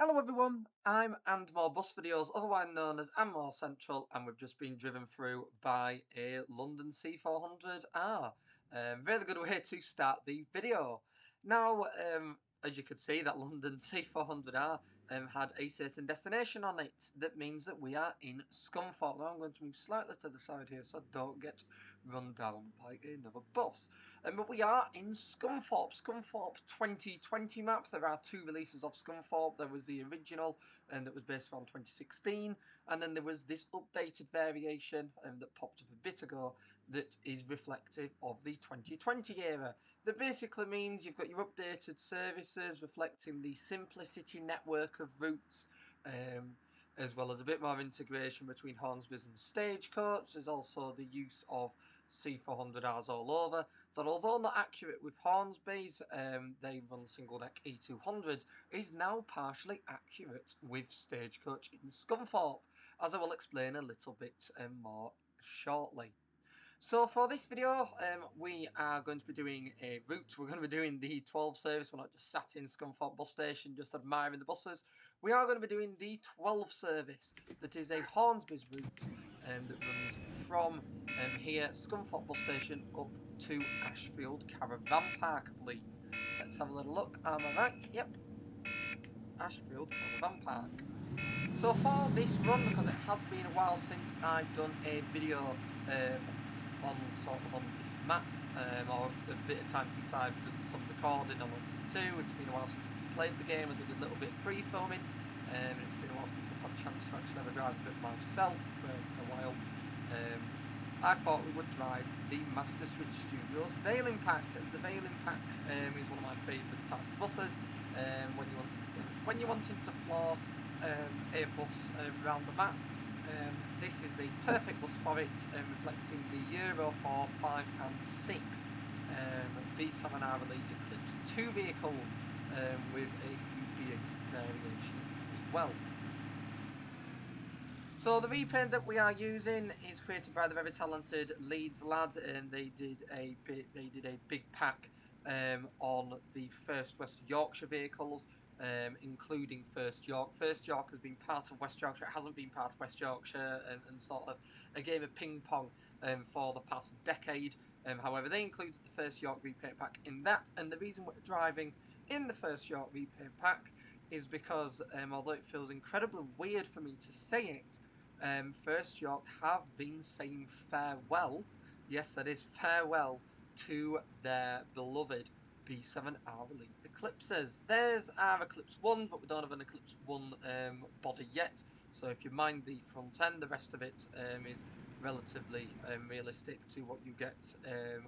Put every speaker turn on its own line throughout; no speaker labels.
Hello everyone, I'm And More Bus Videos, otherwise known as And More Central, and we've just been driven through by a London C400R. Really good way to start the video. Now, as you can see, that London C400R had a certain destination on it. That means that we are in Scunthorpe. Now I'm going to move slightly to the side here so I don't get run down by another bus. But we are in Scunthorpe. Scunthorpe 2020 map. There are two releases of Scunthorpe. There was the original that was based on 2016, and then there was this updated variation that popped up a bit ago that is reflective of the 2020 era. That basically means you've got your updated services reflecting the Simplicity network of routes, as well as a bit more integration between Hornsby's and Stagecoach. There's also the use of C400Rs all over, that although not accurate with Hornsby's, they run single deck E200s, is now partially accurate with Stagecoach in Scunthorpe, as I will explain a little bit more shortly. So for this video, we are going to be doing a route. We're going to be doing the 12 service. We're not just sat in Scunthorpe bus station just admiring the buses. We are going to be doing the 12 service. That is a Hornsby's route that runs from here, Scunthorpe bus station, up to Ashfield Caravan Park, I believe. Let's have a little look. Am I right? Yep. Ashfield Caravan Park. So for this run, because it has been a while since I've done a video on this map, or a bit of time since I've done some recording on OMSI 2. It's been a while since I've played the game. I did a little bit of pre-filming, and it's been a while since I've had a chance to actually ever drive a bit myself for a while. I thought we would drive the Master Switch Studios Veiling Pack, as the Veiling Pack is one of my favourite types of buses. When you're wanting to floor a bus around the map, this is the perfect bus for it, reflecting the Euro 4, 5 and 6 B7RLE Eclipse 2 vehicles with a few V8 variations as well. So the repaint that we are using is created by the very talented Leeds lads, and they did a big pack on the first West Yorkshire vehicles, including First York. First York has been part of West Yorkshire. It hasn't been part of West Yorkshire, and sort of a game of ping pong for the past decade. However, they included the First York repaint pack in that, and the reason we're driving in the First York repaint pack is because, although it feels incredibly weird for me to say it, First York have been saying farewell, yes that is farewell, to their beloved B7RLE Eclipses. There's our Eclipse 1, but we don't have an Eclipse 1 body yet, so if you mind the front end, the rest of it is relatively realistic to what you get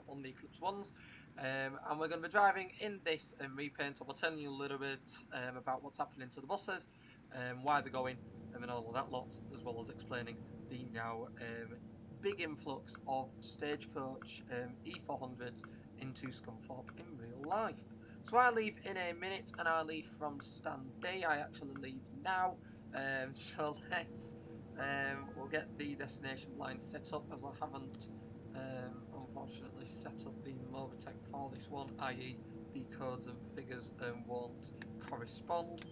on the Eclipse 1s. And we're going to be driving in this repaint. I'll be telling you a little bit about what's happening to the buses, why they're going, and all of that lot, as well as explaining the now big influx of Stagecoach E400s into Scunthorpe in real life. So I leave in a minute, and I leave from Standay. I actually leave now, so let's we'll get the destination line set up, as I haven't unfortunately set up the Mobitech for this one, i.e. the codes and figures won't correspond.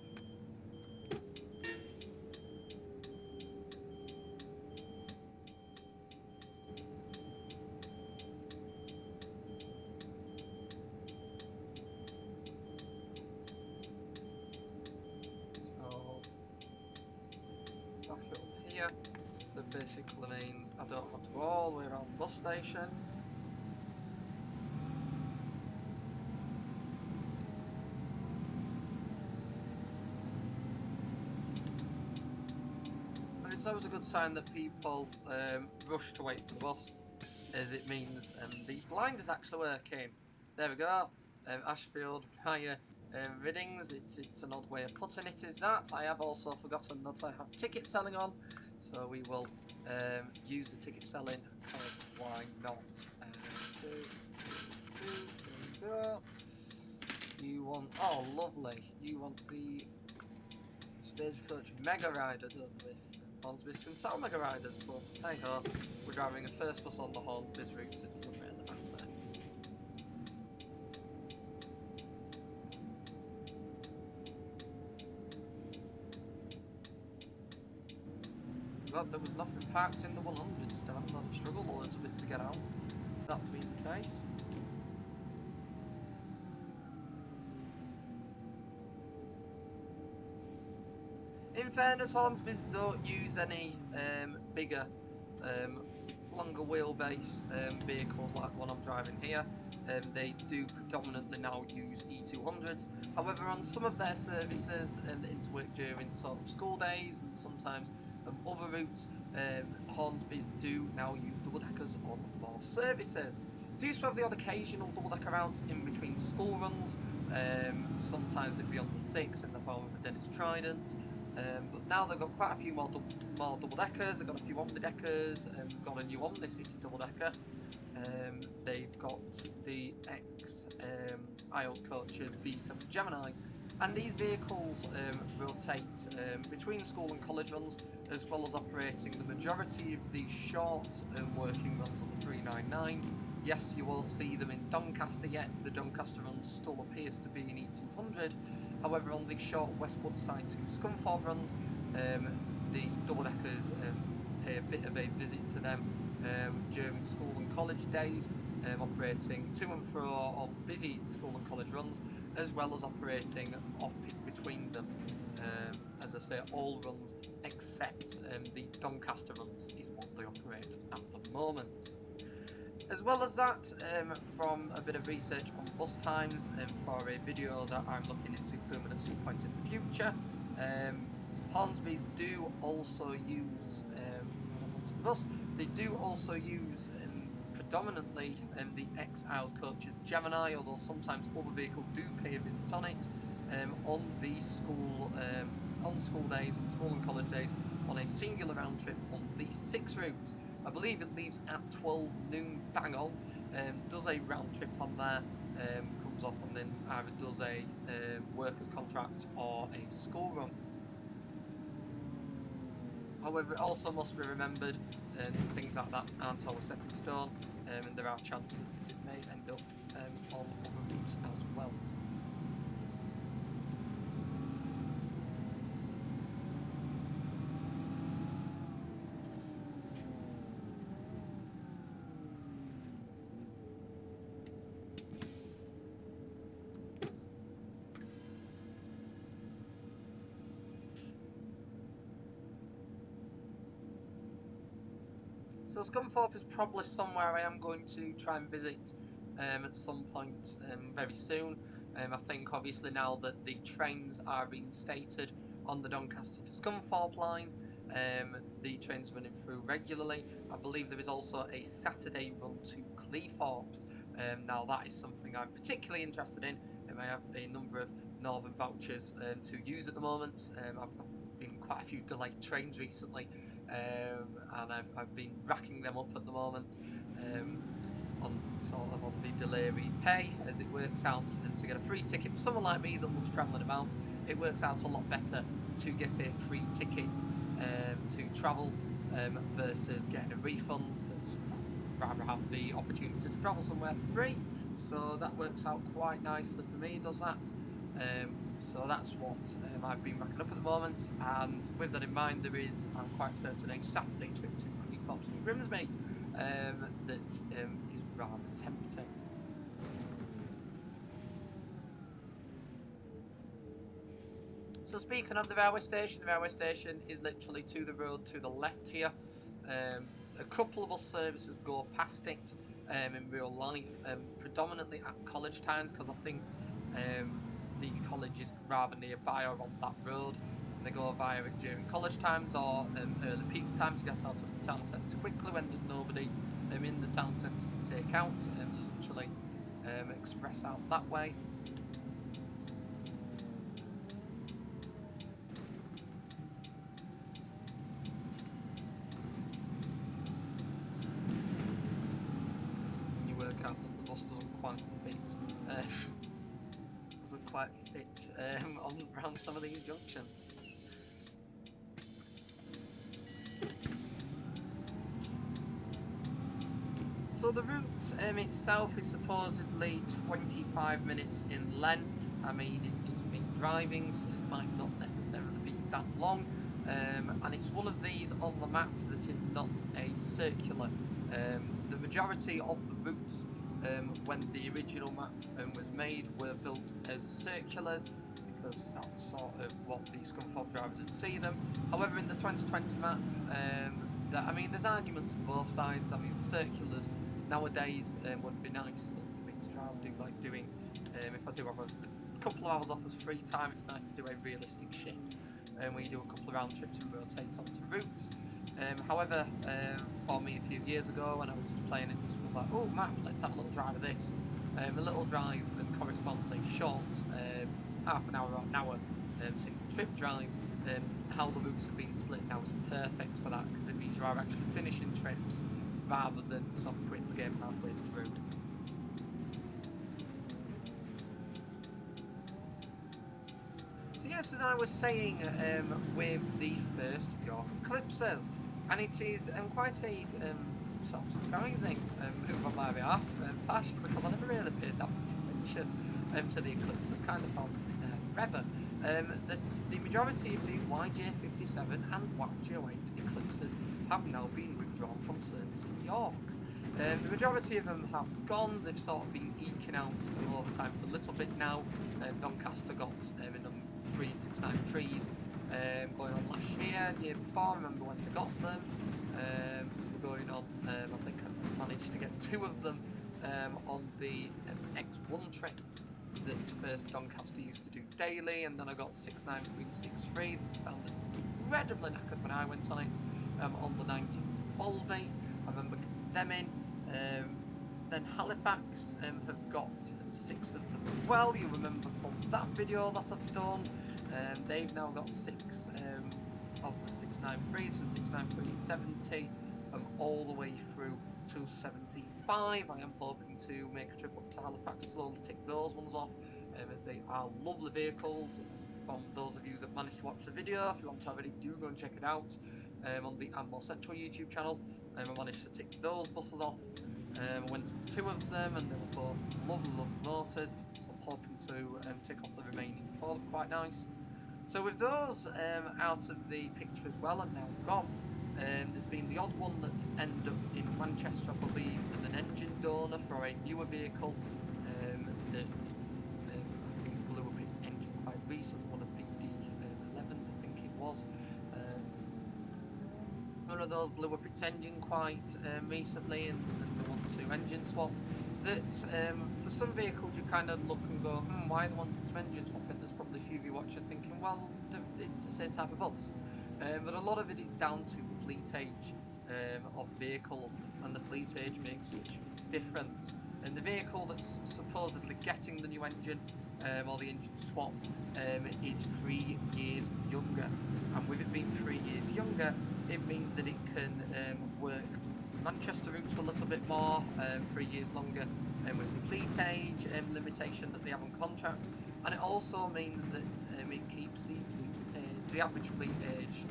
So back up here, that basically means I don't have to go all the way around the bus station. And it's always a good sign that people rush to wait for the bus, as it means the blind is actually working. There we go. Ashfield via Riddings. It's an odd way of putting it, is that. I have also forgotten that I have ticket selling on, so we will use the ticket selling, because why not? There we go. You want, oh lovely, you want the Stagecoach Mega Rider, don't know if Hornsby's can sell Mega Riders, but hey ho, we're driving a first bus on the Hornsby's route, so it doesn't really matter. God, there was nothing parked in the 100 stand. I'd struggled loads a bit to get out, that being the case. In fairness, Hornsby's don't use any bigger, longer wheelbase vehicles like the one I'm driving here. They do predominantly now use E200s. However, on some of their services into work during sort of school days and sometimes other routes, Hornsby's do now use double-deckers on more services. Do used to have the odd occasional double-decker out in between school runs. Sometimes it'd be on the 6 in the form of a Dennis Trident. But now they've got quite a few more double-deckers. They've got a few omni-deckers, got a new Omni-City double-decker. They've got the Isles coaches B7 Gemini, and these vehicles rotate between school and college runs, as well as operating the majority of the short working runs on the 399. Yes, you won't see them in Doncaster yet. The Doncaster run still appears to be in E200. However, on the short Westwood side to Scunthorpe runs, the double-deckers pay a bit of a visit to them during school and college days, operating to and fro on busy school and college runs, as well as operating off-peak between them. As I say, all runs except the Doncaster runs is what they operate at the moment. As well as that, from a bit of research on bus times for a video that I'm looking into filming at some point in the future, Hornsby's do also use They do also use predominantly the ex-Isles coaches Gemini, although sometimes other vehicles do pay a visit on it on the school days and school and college days on a singular round trip on the 6 routes. I believe it leaves at 12 noon bang on, does a round trip on there, comes off and then either does a workers contract or a school run. However, it also must be remembered things like that aren't always set in stone, and there are chances that it may end up on other routes as well. So Scunthorpe is probably somewhere I am going to try and visit at some point very soon. I think obviously now that the trains are reinstated on the Doncaster to Scunthorpe line, the trains running through regularly. I believe there is also a Saturday run to Cleethorpes. Now that is something I'm particularly interested in. I have a number of Northern vouchers to use at the moment. I've been quite a few delayed trains recently. And I've been racking them up at the moment on the delay pay, as it works out to get a free ticket for someone like me that loves travelling about. It works out a lot better to get a free ticket to travel versus getting a refund, because I'd rather have the opportunity to travel somewhere for free. So that works out quite nicely for me, does that. So that's what I've been racking up at the moment, and with that in mind, there is, I'm quite certain, a Saturday trip to Cleethorpes and Grimsby that is rather tempting. So speaking of the railway station is literally to the road to the left here. A couple of bus services go past it in real life, predominantly at college times, because I think the college is rather nearby or on that road, and they go via it during college times or early peak time to get out of the town centre quickly when there's nobody in the town centre to take out, and literally express out that way. And you work out that the bus doesn't quite fit around some of these junctions. So the route itself is supposedly 25 minutes in length. I mean, it is me driving, so it might not necessarily be that long. and it's one of these on the map that is not a circular. The majority of the routes when the original map was made were built as circulars, because that's sort of what the Scunthorpe drivers would see them. However, in the 2020 map, I mean, there's arguments on both sides. I mean, the circulars nowadays would be nice for me to try. I do like doing, if I do have a couple of hours off as free time, it's nice to do a realistic shift where you do a couple of round trips and rotate onto routes. However, for me a few years ago, when I was just playing and just was like, oh map, let's have a little drive of this. A little drive that corresponds a short half an hour or an hour single trip drive. How the routes have been split now is perfect for that, because it means you are actually finishing trips rather than sort of quitting the game halfway through. So yes, as I was saying, with the first York Eclipses, and it is quite a sort of surprising move on my behalf, partially because I never really paid that much attention to the Eclipses, kind of found them there forever. That the majority of the YJ57 and YJ08 Eclipses have now been withdrawn from service in York. The majority of them have gone. They've sort of been eking out overtime for a little bit now. Doncaster got in them 3693s going on last year, the year before. I remember when they got them. Going on, I think I managed to get 2 of them on the X1 trip that first Doncaster used to do daily, and then I got 69363 that sounded incredibly knackered when I went on it on the 19th to Bolby. I remember getting them in. Then Halifax have got 6 of them as well. You remember from that video that I've done. They've now got 6 of the 693s from 69370 all the way through to 75. I am hoping to make a trip up to Halifax, slowly tick those ones off, as they are lovely vehicles. From those of you that managed to watch the video, if you want to already, do go and check it out on the More Central YouTube channel. I managed to tick those buses off. I went to 2 of them, and they were both lovely motors, so I'm hoping to tick off the remaining 4. Quite nice. So with those out of the picture as well and now gone, there's been the odd one that's ended up in Manchester, I believe, as an engine donor for a newer vehicle that I think blew up its engine quite recently, one of BD11s I think it was. One of those blew up its engine quite recently, and they want to engine swap. That for some vehicles you kind of look and go, why are the ones that's engine swapping? There's probably a few of you watching thinking, well, it's the same type of bus. But a lot of it is down to the fleet age of vehicles, and the fleet age makes such a difference. And the vehicle that's supposedly getting the new engine or the engine swap is 3 years younger, and with it being 3 years younger, it means that it can work Manchester routes for a little bit more, 3 years longer with the fleet age limitation that they have on contract, and it also means that it keeps the average fleet age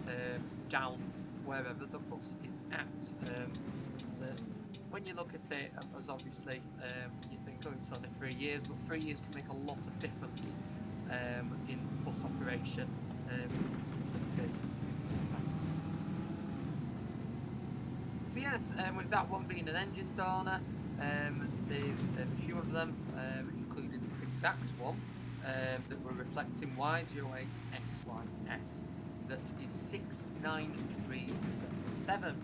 down wherever the bus is at. When you look at it, as obviously you think, oh, it's only 3 years, but 3 years can make a lot of difference in bus operation. So yes, with that one being an engine donor, there's a few of them, including this exact one, that were reflecting YJ08XYS, that is 69377.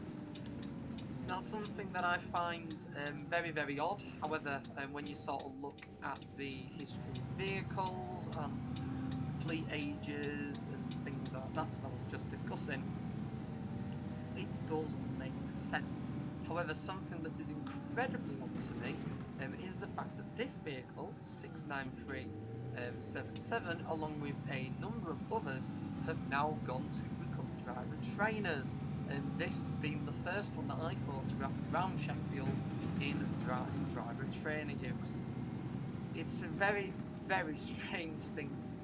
Now, something that I find very, very odd, however, when you sort of look at the history of vehicles and fleet ages and things like that, as I was just discussing, it does make sense. However, something that is incredibly odd to me is the fact that this vehicle, 69377, along with a number of others, have now gone to become driver trainers. And this being the first one that I photographed around Sheffield in driver trainer use. It's a very, very strange thing to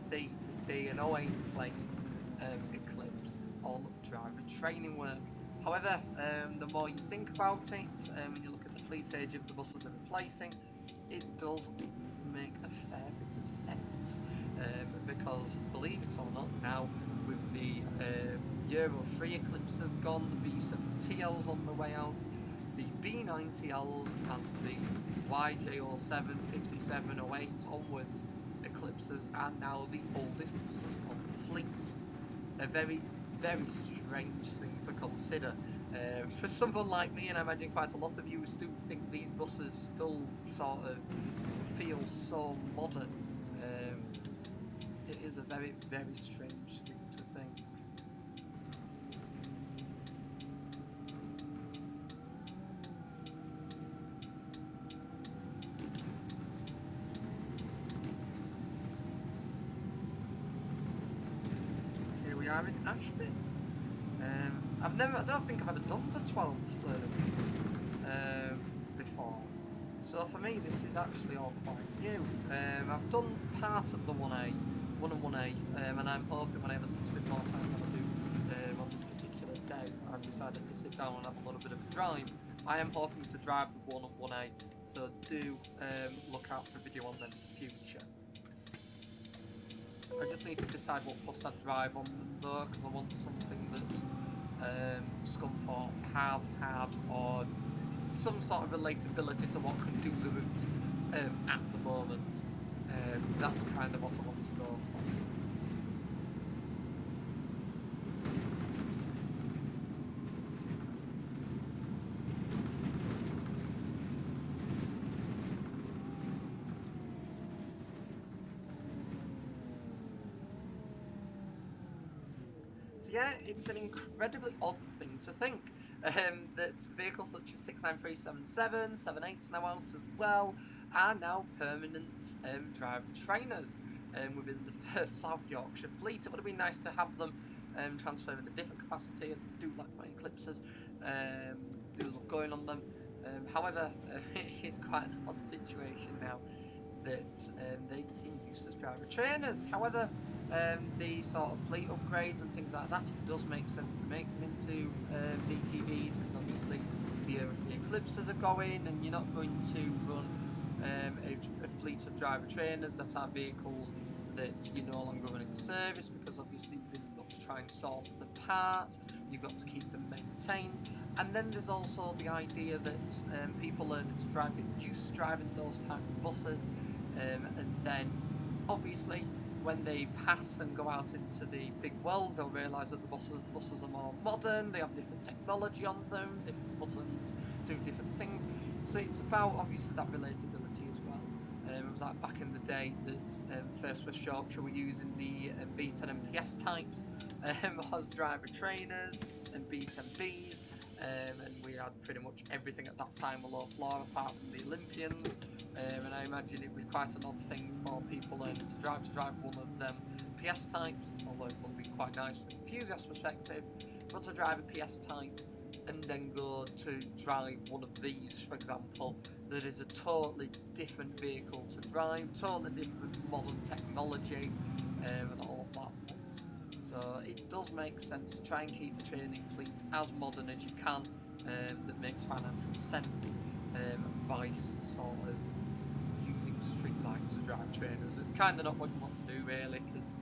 see an 08 plate Eclipse on driver training work. However, the more you think about it, when you look at the fleet age of the buses they're replacing, it does make a fair bit of sense. Because, believe it or not, now with the Euro 3 Eclipse has gone, the B7TL's on the way out, the B90Ls and the YJ07, 57, 08 onwards Eclipses are now the oldest buses on fleet. A very, very strange thing to consider. For someone like me, and I imagine quite a lot of you who still think these buses still sort of feel so modern, it is a very, very strange thing to think. Here we are in Ashby. I don't think I've ever done the 12 circuits before. So for me, this is actually all quite new. I've done part of the 1A, 1 and 1A, and I'm hoping when I have a little bit more time than I do on this particular day, I've decided to sit down and have a little bit of a drive. I am hoping to drive the 1 and 1A, so do look out for a video on them in the future. I just need to decide what bus I'd drive on them though, because I want something that Scunthorpe have had, or some sort of relatability to what can do the route at the moment. That's kind of what I want to go for. So yeah, it's an incredibly odd thing to think that vehicles such as 69377, 78 now out as well, are now permanent driver trainers within the first South Yorkshire fleet. It would have been nice to have them transfer in a different capacity, as I do like my Eclipses, do love going on them. However, it is quite an odd situation now that they're in use as driver trainers. However, the sort of fleet upgrades and things like that, it does make sense to make them into VTVs, because obviously the Euro 3 Eclipses are going, and you're not going to run a fleet of driver trainers that are vehicles that you're no longer running the service, because obviously you've got to try and source the parts, you've got to keep them maintained. And then there's also the idea that people learning to drive get used to driving those types of buses, and then obviously when they pass and go out into the big world, they'll realise that the buses are more modern, they have different technology on them, different buttons, doing different things. So it's about obviously that relatability as well. It was like back in the day that First West Yorkshire were using the B10 and PS types as driver trainers and B10Bs. And we had pretty much everything at that time below floor apart from the Olympians, and I imagine it was quite an odd thing for people learning to drive one of them PS types, although it would have been quite nice from an enthusiast perspective, but to drive a PS type and then go to drive one of these, for example, that is a totally different vehicle to drive, totally different modern technology, and all of that. So it does make sense to try and keep the training fleet as modern as you can, that makes financial sense, vice sort of using streetlights as drive trainers. It's kind of not what you want to do really, because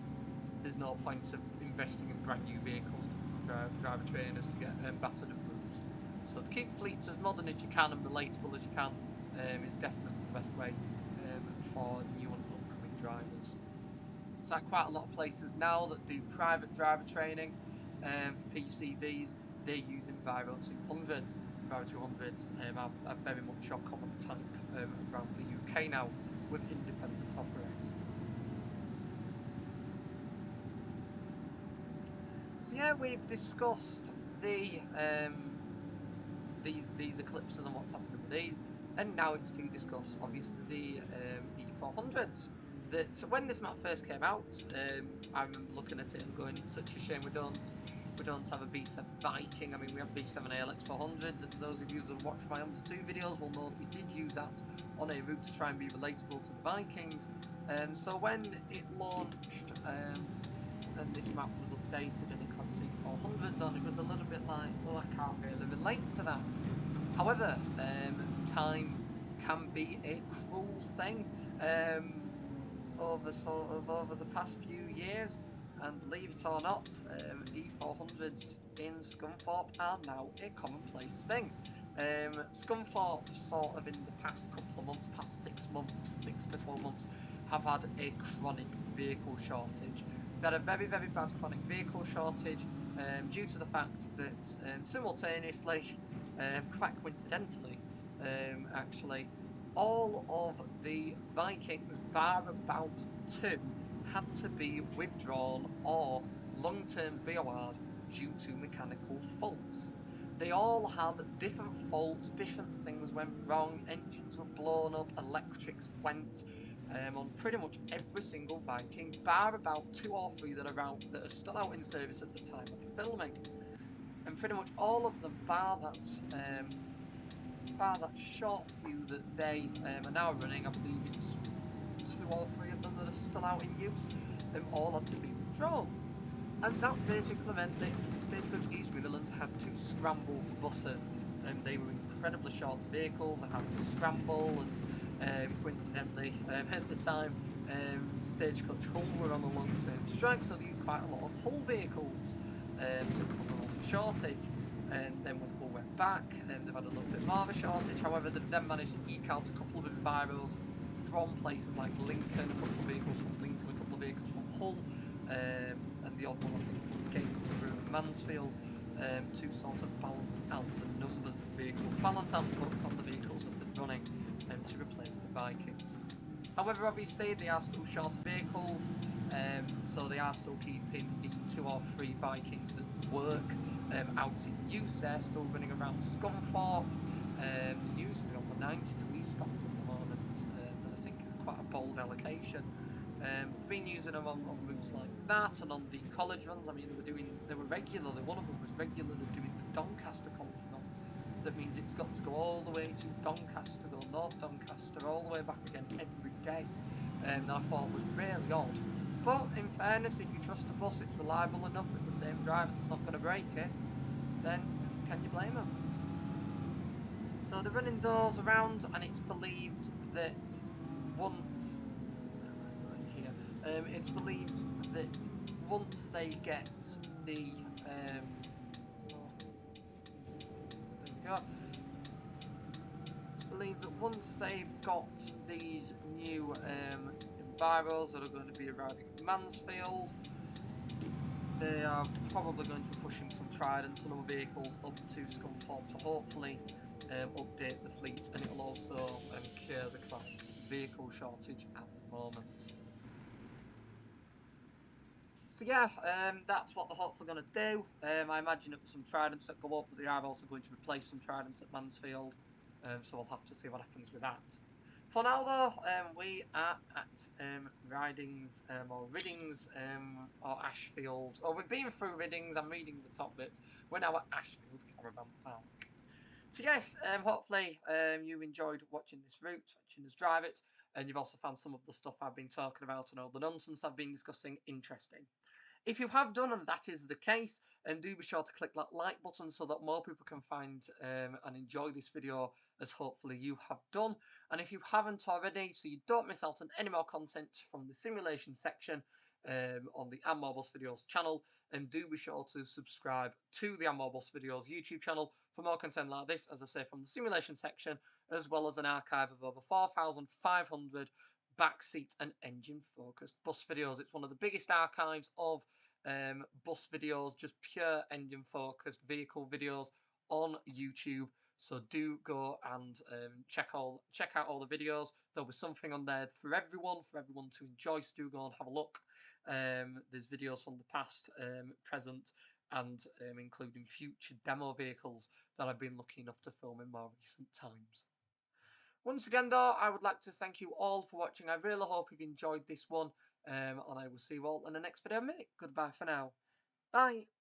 there's no point of investing in brand new vehicles to become driver trainers to get battered and bruised. So to keep fleets as modern as you can and relatable as you can is definitely the best way for new and upcoming drivers. It's like quite a lot of places now that do private driver training for PCVs, they're using Viro 200s. Viro 200s are very much your common type around the UK now with independent operators. So yeah, we've discussed these Eclipses and what's happening with these, and now it's to discuss obviously the E400s. That when this map first came out, I remember looking at it and going, it's such a shame we don't have a B7 Viking. I mean, we have B7RLE 400s. For those of you that have watched my OMSI 2 videos will know that we did use that on a route to try and be relatable to the Vikings. So when it launched and this map was updated and it had C400s on, it was a little bit like, well, I can't really relate to that. However, time can be a cruel thing over the past few years, and believe it or not, E400s in Scunthorpe are now a commonplace thing. Scunthorpe, sort of in the past couple of months, past 6 months, 6 to 12 months, have had a chronic vehicle shortage. They've had a very, very bad chronic vehicle shortage due to the fact that simultaneously, quite coincidentally, actually, all of the Vikings, bar about 2, had to be withdrawn or long-term VOR'd due to mechanical faults. They all had different faults, different things went wrong, engines were blown up, electrics went on pretty much every single Viking, bar about 2 or 3 that are still out in service at the time of filming. And pretty much all of them, bar that short few that they are now running, I believe it's 2 or 3 of them that are still out in use, all had to be withdrawn. And that basically meant that Stagecoach East Midlands had to scramble for buses. They were incredibly short vehicles, they had to scramble, and coincidentally, at the time, Stagecoach Hull were on a long-term strike, so they used quite a lot of Hull vehicles to cover up the shortage. And then when Hull went back, they've had a little bit more of a shortage. However, they've then managed to eke out a couple of enviros from places like Lincoln, a couple of vehicles from Lincoln, a couple of vehicles from Hull, and the odd one I think from Gainsborough and Mansfield, to sort of balance out the numbers of vehicles, balance out the books on the vehicles that they're running, to replace the Vikings. However, obviously they are still short vehicles, so they are still keeping the 2 or 3 Vikings that work out in use. They're still running around Scunthorpe, usually on the 90 to Easttoft at the moment, and I think is quite a bold allocation. They've been using them on routes like that and on the college runs. I mean, they were regularly, one of them was regularly doing the Doncaster college run. That means it's got to go all the way to Doncaster, go North Doncaster, all the way back again every day. That I thought was really odd. But in fairness, if you trust a bus, it's reliable enough with the same driver that's not going to break it, then can you blame them? So they're running those around, and it's believed that once it's believed that once they get the there we go. It's believed that once they've got these new enviros that are going to be arriving at Mansfield, they are probably going to be pushing some Tridents and other vehicles up to Scunthorpe to hopefully update the fleet, and it'll also cure the chronic vehicle shortage at the moment. So yeah, that's what they're hopefully going to do. I imagine it was some Tridents that go up, but they are also going to replace some Tridents at Mansfield. So we'll have to see what happens with that. For now, though, we are at Ridings or Riddings or Ashfield. Or we've been through Riddings. I'm reading the top bit. We're now at Ashfield Caravan Park. So yes, hopefully you enjoyed watching this route, watching us drive it, and you've also found some of the stuff I've been talking about and all the nonsense I've been discussing interesting. If you have done, and that is the case, do be sure to click that like button so that more people can find and enjoy this video as hopefully you have done. And if you haven't already, so you don't miss out on any more content from the simulation section on the Bus Videos channel, do be sure to subscribe to the Bus Videos YouTube channel for more content like this, as I say, from the simulation section, as well as an archive of over 4,500 backseat and engine focused bus videos. It's one of the biggest archives of bus videos, just pure engine focused vehicle videos on YouTube. So do go and check out all the videos. There'll be something on there for everyone to enjoy. So do go and have a look. There's videos from the past, present, and including future demo vehicles that I've been lucky enough to film in more recent times. Once again, though, I would like to thank you all for watching. I really hope you've enjoyed this one, and I will see you all in the next video. Mate, goodbye for now. Bye.